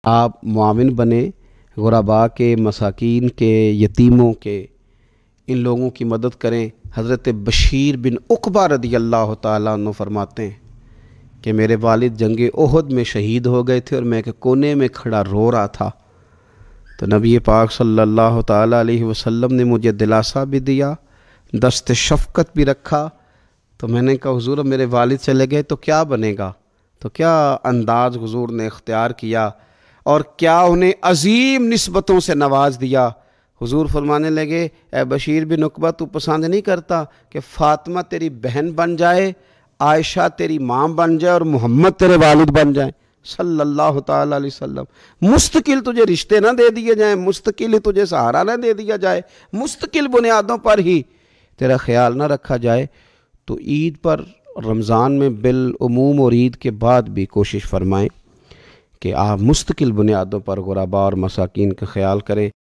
آپ معاون بنیں غرباء کے، مساکین کے، یتیموں کے، ان لوگوں کی مدد کریں۔ حضرت بشیر بن عقبہ رضی اللہ تعالیٰ عنہ فرماتے ہیں کہ میرے والد جنگ احد میں شہید ہو گئے تھے اور میں ایک کونے میں کھڑا رو رہا تھا، تو نبی پاک صلی اللہ تعالیٰ علیہ وسلم نے مجھے دلاسا بھی دیا، دست شفقت بھی رکھا۔ تو میں نے کہا حضور میرے والد چلے گئے تو کیا بنے گا؟ تو کیا انداز حضور نے اختیار کیا اور کیا انہیں عظیم نسبتوں سے نواز دیا۔ حضور فرمانے لگے اے بشیر بن عقبہ، تو پسند نہیں کرتا کہ فاطمہ تیری بہن بن جائے، عائشہ تیری ماں بن جائے اور محمد تیرے والد بن جائیں صلی اللہ تعالیٰ علیہ وسلم؟ مستقل تجھے رشتے نہ دے دیے جائیں، مستقل ہی تجھے سہارا نہ دے دیا جائے، مستقل بنیادوں پر ہی تیرا خیال نہ رکھا جائے؟ تو عید پر، رمضان میں بالعموم اور عید کے بعد بھی کوشش فرمائیں کہ آپ مستقل بنیادوں پر غرباء اور مساکین کا خیال کریں۔